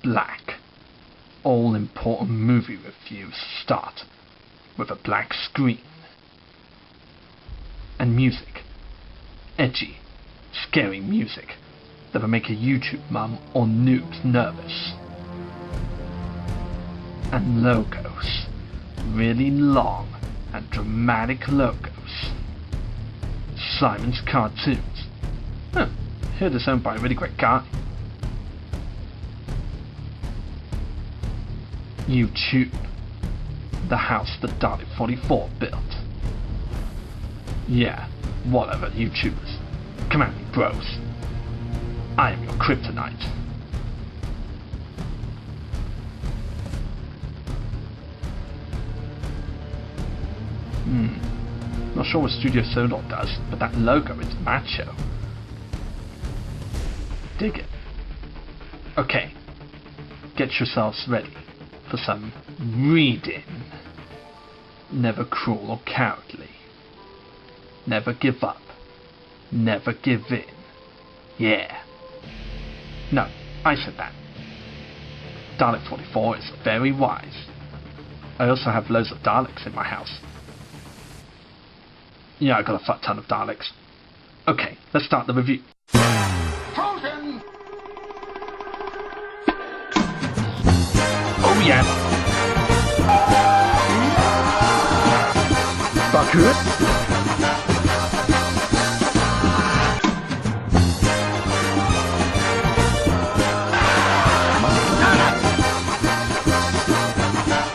black. All important movie reviews start with a black screen. And music. Edgy, scary music that'll make a YouTube mum or noobs nervous. And logos. Really long and dramatic logos. Simon's Cartoons. Heard it's owned by a really great guy. YouTube. The house that Dalek44 built. Yeah, whatever, YouTubers. Come at me, bros. I am your kryptonite. Not sure what Studio Solar does, but that logo is macho. Dig it. Okay, get yourselves ready for some reading. Never cruel or cowardly. Never give up. Never give in. Yeah. No, I said that. Dalek44 is very wise. I also have loads of Daleks in my house. Yeah, I got a fuck ton of Daleks. Okay, let's start the review. Frozen! Oh yeah. Baku?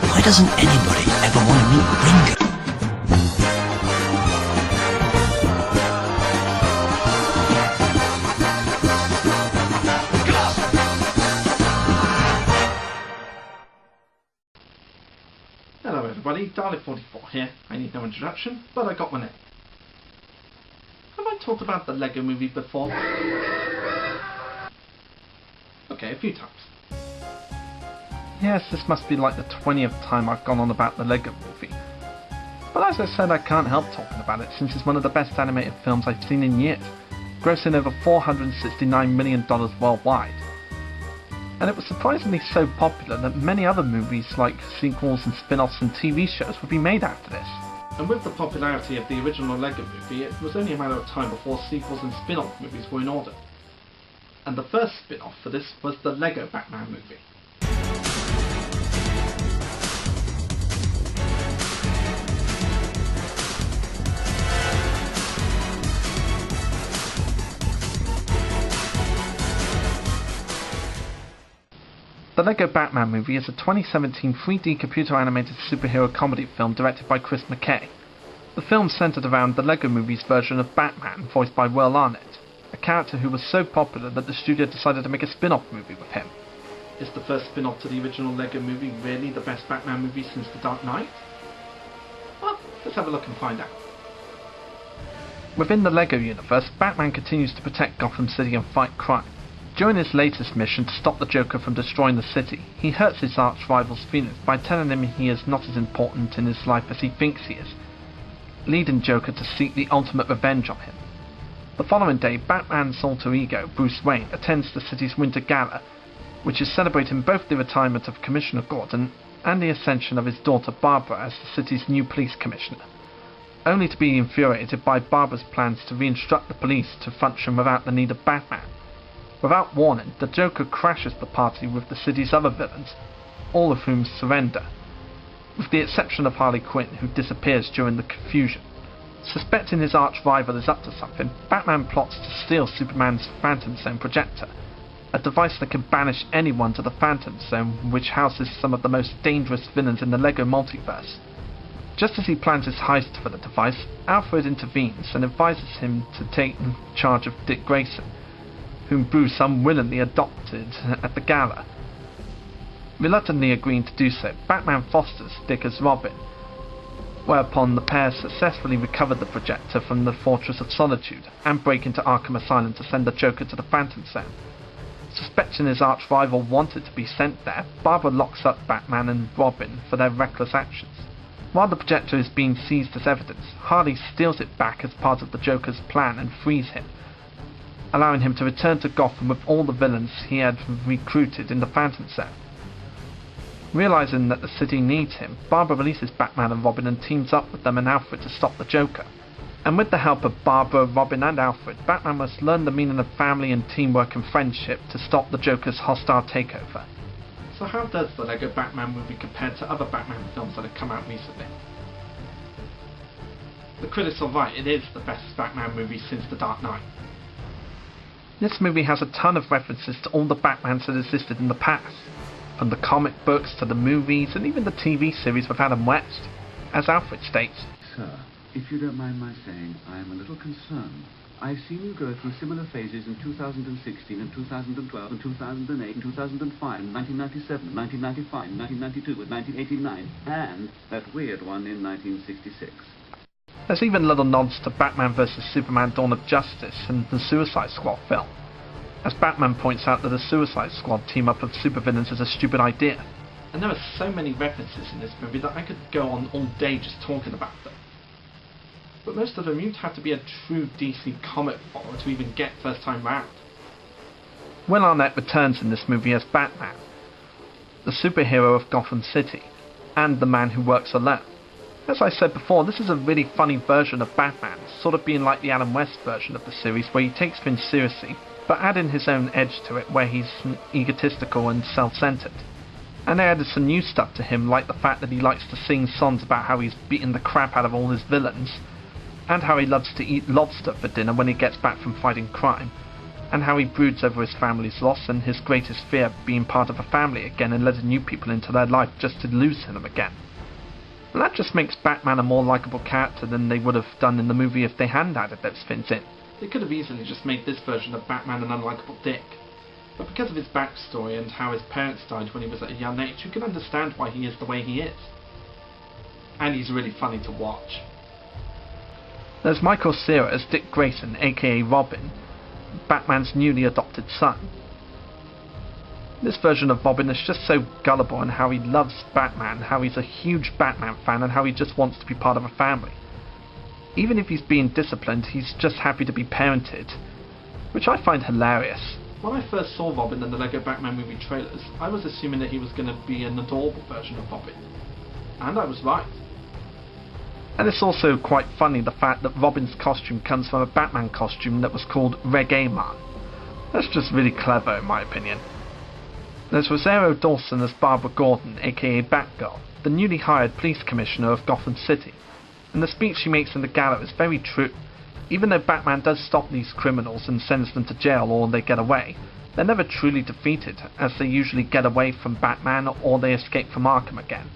Why doesn't anybody ever want to meet Ringo? Hello everybody, Dalek44 here. I need no introduction, but I got my name. Have I talked about the Lego movie before? Okay, a few times. Yes, this must be like the 20th time I've gone on about the Lego movie. But as I said, I can't help talking about it since it's one of the best animated films I've seen in years, grossing over $469 million worldwide. And it was surprisingly so popular that many other movies like sequels and spin-offs and TV shows would be made after this. And with the popularity of the original Lego movie, it was only a matter of time before sequels and spin-off movies were in order. And the first spin-off for this was the Lego Batman movie. The Lego Batman movie is a 2017 3D computer-animated superhero comedy film directed by Chris McKay. The film centered around the Lego movie's version of Batman, voiced by Will Arnett, a character who was so popular that the studio decided to make a spin-off movie with him. Is the first spin-off to the original Lego movie really the best Batman movie since The Dark Knight? Well, let's have a look and find out. Within the Lego universe, Batman continues to protect Gotham City and fight crime. During his latest mission to stop the Joker from destroying the city, he hurts his arch-rival's feelings by telling him he is not as important in his life as he thinks he is, leading Joker to seek the ultimate revenge on him. The following day, Batman's alter ego, Bruce Wayne, attends the city's Winter Gala, which is celebrating both the retirement of Commissioner Gordon and the ascension of his daughter Barbara as the city's new police commissioner, only to be infuriated by Barbara's plans to re-instruct the police to function without the need of Batman. Without warning, the Joker crashes the party with the city's other villains, all of whom surrender, with the exception of Harley Quinn, who disappears during the confusion. Suspecting his arch-rival is up to something, Batman plots to steal Superman's Phantom Zone projector, a device that can banish anyone to the Phantom Zone, which houses some of the most dangerous villains in the Lego multiverse. Just as he plans his heist for the device, Alfred intervenes and advises him to take charge of Dick Grayson, whom Bruce unwillingly adopted at the gala. Reluctantly agreeing to do so, Batman fosters Dick as Robin, whereupon the pair successfully recover the projector from the Fortress of Solitude and break into Arkham Asylum to send the Joker to the Phantom Zone. Suspecting his arch-rival wanted to be sent there, Barbara locks up Batman and Robin for their reckless actions. While the projector is being seized as evidence, Harley steals it back as part of the Joker's plan and frees him. allowing him to return to Gotham with all the villains he had recruited in the Phantom Zone. Realizing that the city needs him, Barbara releases Batman and Robin and teams up with them and Alfred to stop the Joker. And with the help of Barbara, Robin and Alfred, Batman must learn the meaning of family and teamwork and friendship to stop the Joker's hostile takeover. So how does the Lego Batman movie compare to other Batman films that have come out recently? The critics are right, it is the best Batman movie since The Dark Knight. This movie has a ton of references to all the Batmans that existed in the past, from the comic books to the movies and even the TV series with Adam West. As Alfred states, "Sir, if you don't mind my saying, I am a little concerned. I've seen you go through similar phases in 2016 and 2012 and 2008 and 2005 and 1997, 1995, 1992 and 1989 and that weird one in 1966. There's even little nods to Batman vs Superman Dawn of Justice and the Suicide Squad film, as Batman points out that the Suicide Squad team-up of supervillains is a stupid idea. And there are so many references in this movie that I could go on all day just talking about them. But most of them you'd have to be a true DC comic follower to even get first time round. Will Arnett returns in this movie as Batman, the superhero of Gotham City, and the man who works alone. As I said before, this is a really funny version of Batman, sort of being like the Adam West version of the series where he takes things seriously, but adding his own edge to it where he's egotistical and self-centered. And they added some new stuff to him, like the fact that he likes to sing songs about how he's beaten the crap out of all his villains, and how he loves to eat lobster for dinner when he gets back from fighting crime, and how he broods over his family's loss and his greatest fear being part of a family again and letting new people into their life just to lose them again. And that just makes Batman a more likeable character than they would have done in the movie if they hadn't added those things in. They could have easily just made this version of Batman an unlikable dick. But because of his backstory and how his parents died when he was at a young age, you can understand why he is the way he is. And he's really funny to watch. There's Michael Cera as Dick Grayson, aka Robin, Batman's newly adopted son. This version of Robin is just so gullible in how he loves Batman, how he's a huge Batman fan, and how he just wants to be part of a family. Even if he's being disciplined, he's just happy to be parented, which I find hilarious. When I first saw Robin in the Lego Batman movie trailers, I was assuming that he was going to be an adorable version of Robin. And I was right. And it's also quite funny the fact that Robin's costume comes from a Batman costume that was called Reggae Man. That's just really clever in my opinion. There's Rosario Dawson as Barbara Gordon, aka Batgirl, the newly hired police commissioner of Gotham City. And the speech she makes in the gala is very true. Even though Batman does stop these criminals and sends them to jail or they get away, they're never truly defeated, as they usually get away from Batman or they escape from Arkham again.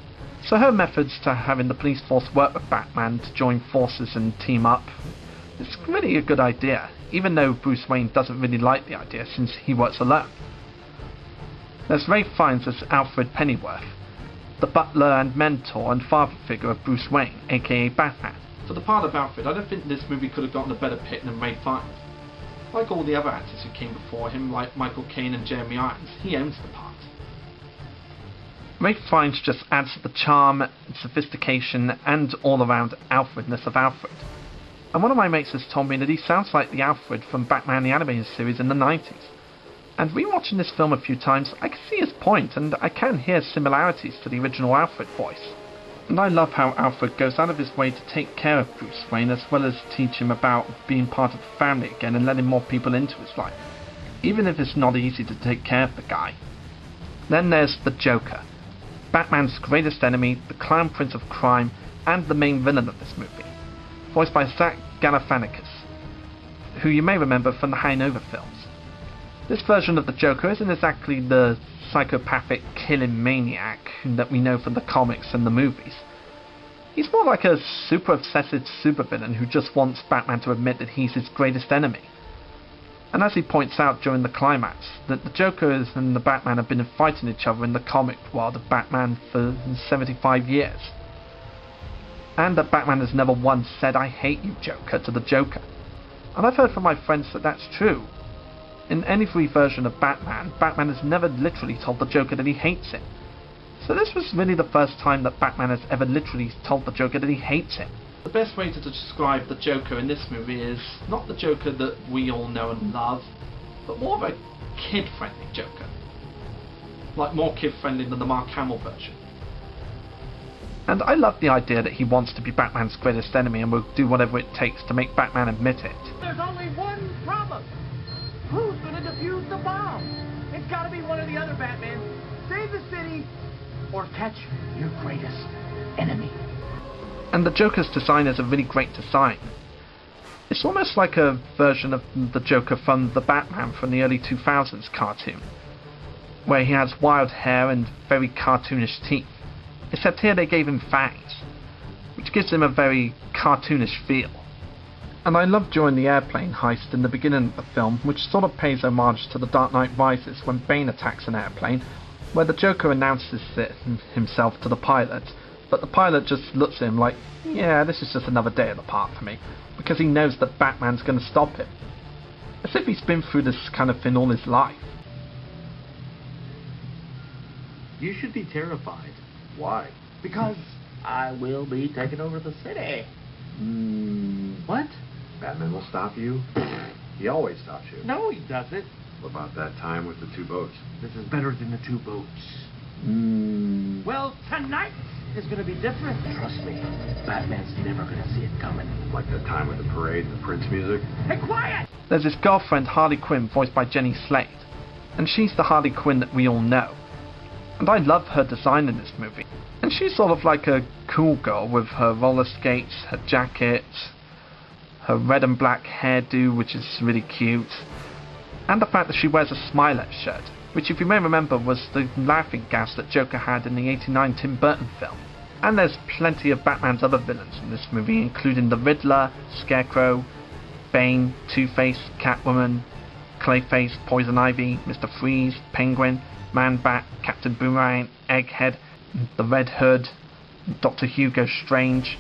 So her methods to having the police force work with Batman to join forces and team up is really a good idea, even though Bruce Wayne doesn't really like the idea since he works alone. There's Ralph Fiennes as Alfred Pennyworth, the butler and mentor and father figure of Bruce Wayne, aka Batman. For the part of Alfred, I don't think this movie could have gotten a better pick than Ralph Fiennes. Like all the other actors who came before him, like Michael Caine and Jeremy Irons, he owns the part. Ralph Fiennes just adds to the charm, sophistication, and all-around Alfredness of Alfred. And one of my mates has told me that he sounds like the Alfred from Batman the Animated Series in the 90s. And rewatching this film a few times, I can see his point, and I can hear similarities to the original Alfred voice. And I love how Alfred goes out of his way to take care of Bruce Wayne, as well as teach him about being part of the family again and letting more people into his life, even if it's not easy to take care of the guy. Then there's the Joker, Batman's greatest enemy, the clown prince of crime, and the main villain of this movie, voiced by Zach Galifianakis, who you may remember from the Hangover films. This version of the Joker isn't exactly the psychopathic killing maniac that we know from the comics and the movies. He's more like a super obsessive supervillain who just wants Batman to admit that he's his greatest enemy. And as he points out during the climax, that the Joker and the Batman have been fighting each other in the comic world of Batman for 75 years. And that Batman has never once said, "I hate you, Joker," to the Joker. And I've heard from my friends that that's true. In any free version of Batman, Batman has never literally told the Joker that he hates him. So this was really the first time that Batman has ever literally told the Joker that he hates him. The best way to describe the Joker in this movie is not the Joker that we all know and love, but more of a kid-friendly Joker. Like more kid-friendly than the Mark Hamill version. And I love the idea that he wants to be Batman's greatest enemy and will do whatever it takes to make Batman admit it. There's only one problem. Who's gonna defuse the bomb? It's gotta be one of the other Batmen. Save the city, or catch your greatest enemy. And the Joker's design is a really great design. It's almost like a version of the Joker from the Batman from the early 2000s cartoon, where he has wild hair and very cartoonish teeth. Except here they gave him fangs, which gives him a very cartoonish feel. And I love during the airplane heist in the beginning of the film, which sort of pays homage to The Dark Knight Rises when Bane attacks an airplane, where the Joker announces it himself to the pilot, but the pilot just looks at him like, yeah, this is just another day at the park for me, because he knows that Batman's going to stop him. As if he's been through this kind of thing all his life. You should be terrified. Why? Because I will be taking over the city. What? Batman will stop you? He always stops you. No, he doesn't. What about that time with the 2 boats? This is better than the 2 boats. Well, tonight is going to be different. Trust me, Batman's never going to see it coming. Like the time with the parade and the Prince music? Hey, quiet! There's his girlfriend Harley Quinn, voiced by Jenny Slate, and she's the Harley Quinn that we all know. And I love her design in this movie. And she's sort of like a cool girl with her roller skates, her jacket, her red and black hairdo, which is really cute, and the fact that she wears a Smilex shirt, which if you may remember was the laughing gas that Joker had in the '89 Tim Burton film. And there's plenty of Batman's other villains in this movie, including the Riddler, Scarecrow, Bane, Two-Face, Catwoman, Clayface, Poison Ivy, Mr. Freeze, Penguin, Man-Bat, Captain Boomerang, Egghead, the Red Hood, Dr. Hugo Strange,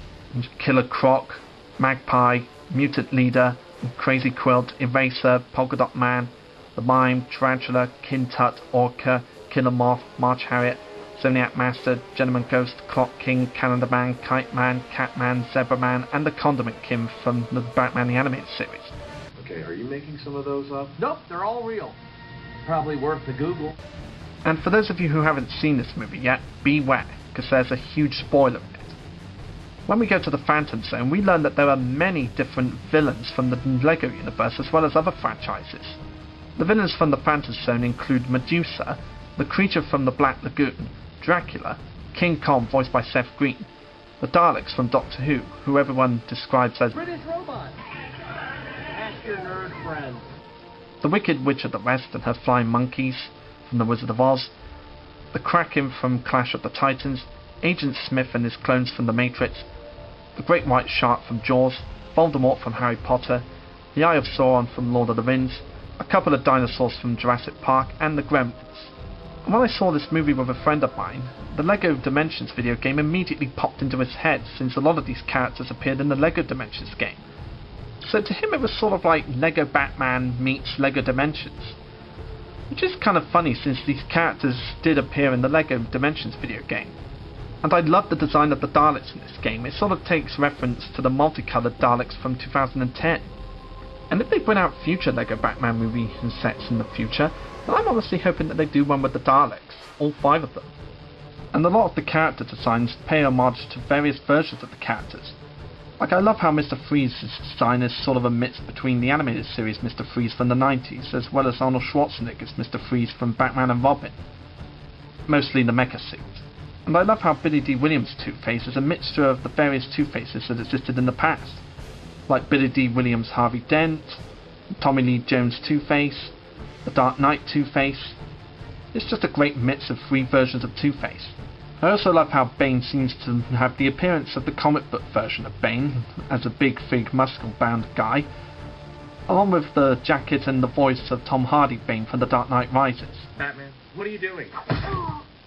Killer Croc, Magpie, Mutant Leader, Crazy Quilt, Eraser, Polka Dot Man, the Mime, Tarantula, Kintut, Orca, Killer Moth, March Harriet, Zodiac Master, Gentleman Ghost, Clock King, Calendar Man, Kite Man, Catman, Zebra Man, and the Condiment King from the Batman the Animated Series. Okay, are you making some of those up? Nope, they're all real. Probably worth the Google. And for those of you who haven't seen this movie yet, beware, because there's a huge spoiler in it. When we go to the Phantom Zone, we learn that there are many different villains from the LEGO universe as well as other franchises. The villains from the Phantom Zone include Medusa, the creature from the Black Lagoon, Dracula, King Kong voiced by Seth Green, the Daleks from Doctor who everyone describes as British robot. Ask your nerd friend. the Wicked Witch of the West and her flying monkeys from The Wizard of Oz, the Kraken from Clash of the Titans, Agent Smith and his clones from The Matrix, the Great White Shark from Jaws, Voldemort from Harry Potter, the Eye of Sauron from Lord of the Rings, a couple of dinosaurs from Jurassic Park, and the Gremlins. And when I saw this movie with a friend of mine, the LEGO Dimensions video game immediately popped into his head, since a lot of these characters appeared in the LEGO Dimensions game. So to him it was sort of like LEGO Batman meets LEGO Dimensions. Which is kind of funny, since these characters did appear in the LEGO Dimensions video game. And I love the design of the Daleks in this game. It sort of takes reference to the multicoloured Daleks from 2010. And if they bring out future LEGO Batman movies and sets in the future, then I'm honestly hoping that they do one with the Daleks, all 5 of them. And a lot of the character designs pay homage to various versions of the characters. Like, I love how Mr. Freeze's design is sort of a mix between the animated series Mr. Freeze from the 90s, as well as Arnold Schwarzenegger's Mr. Freeze from Batman and Robin. Mostly the mecha suit. And I love how Billy D. Williams' Two-Face is a mixture of the various Two-Faces that existed in the past. Like Billy D. Williams' Harvey Dent, Tommy Lee Jones' Two-Face, the Dark Knight Two-Face. It's just a great mix of 3 versions of Two-Face. I also love how Bane seems to have the appearance of the comic book version of Bane, as a big, thick, muscle-bound guy, along with the jacket and the voice of Tom Hardy Bane from The Dark Knight Rises. Batman, what are you doing?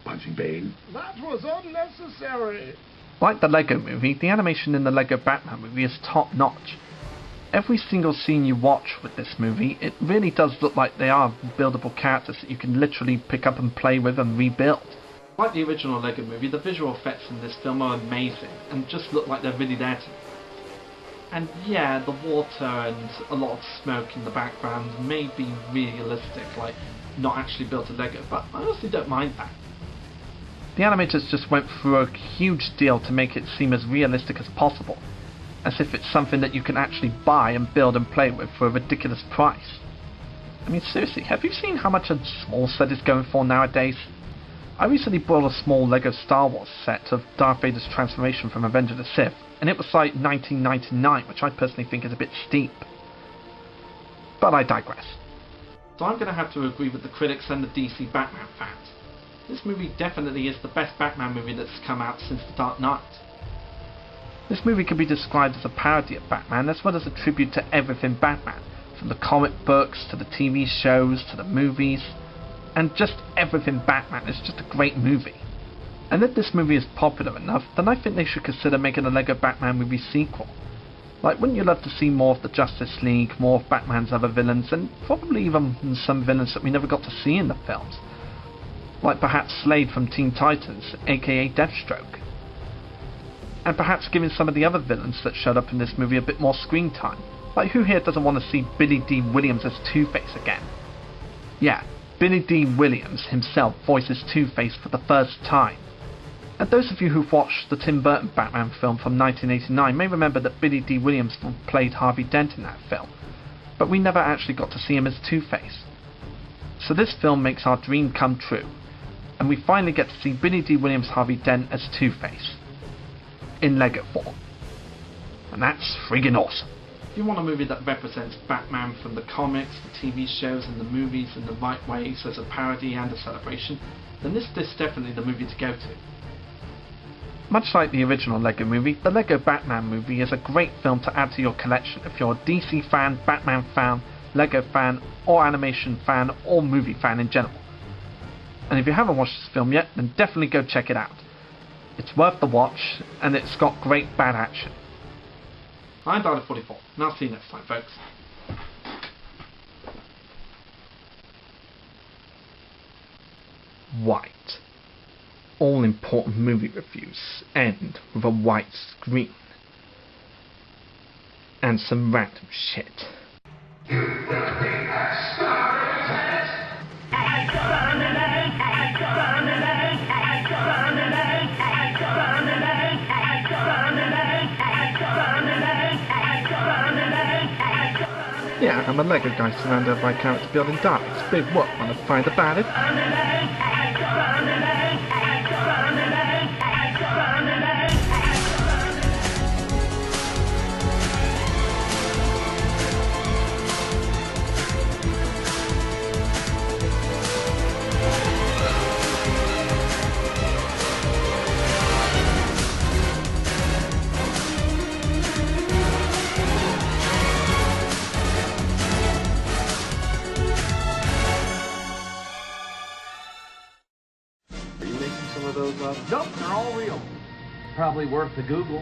Punching Bane. That was unnecessary. Like the LEGO movie, the animation in the LEGO Batman movie is top-notch. Every single scene you watch with this movie, it really does look like they are buildable characters that you can literally pick up and play with and rebuild. Like the original LEGO movie, the visual effects in this film are amazing, and just look like they're really there to And yeah, the water and a lot of smoke in the background may be realistic, like not actually built a Lego, but I honestly don't mind that. The animators just went through a huge deal to make it seem as realistic as possible, as if it's something that you can actually buy and build and play with for a ridiculous price. I mean, seriously, have you seen how much a small set is going for nowadays? I recently bought a small Lego Star Wars set of Darth Vader's transformation from Revenge of the Sith, and it was like $19.99, which I personally think is a bit steep. But I digress. So I'm going to have to agree with the critics and the DC Batman fans. This movie definitely is the best Batman movie that's come out since The Dark Knight. This movie can be described as a parody of Batman, as well as a tribute to everything Batman, from the comic books, to the TV shows, to the movies, and just everything Batman. Is just a great movie. And if this movie is popular enough, then I think they should consider making a Lego Batman movie sequel. Like, wouldn't you love to see more of the Justice League, more of Batman's other villains, and probably even some villains that we never got to see in the films? Like perhaps Slade from Teen Titans, aka Deathstroke. And perhaps giving some of the other villains that showed up in this movie a bit more screen time. Like, who here doesn't want to see Billy D. Williams as Two-Face again? Yeah, Billy D. Williams himself voices Two-Face for the first time. And those of you who've watched the Tim Burton Batman film from 1989 may remember that Billy D. Williams played Harvey Dent in that film, but we never actually got to see him as Two-Face. So this film makes our dream come true, and we finally get to see Billy D. Williams' Harvey Dent as Two-Face, in Lego form. And that's friggin' awesome. If you want a movie that represents Batman from the comics, the TV shows and the movies in the right ways as a parody and a celebration, then this is definitely the movie to go to. Much like the original Lego movie, the Lego Batman movie is a great film to add to your collection if you're a DC fan, Batman fan, Lego fan, or animation fan, or movie fan in general. And if you haven't watched this film yet, then definitely go check it out. It's worth the watch, and it's got great bad action. I'm Dalek44, and I'll see you next time, folks. White. All important movie reviews end with a white screen. And some random shit. Yeah, I'm a Lego guy surrounded by character building Daleks. Big what, wanna find about it? Are you making some of those up? Nope, they're all real. Probably worth the Google.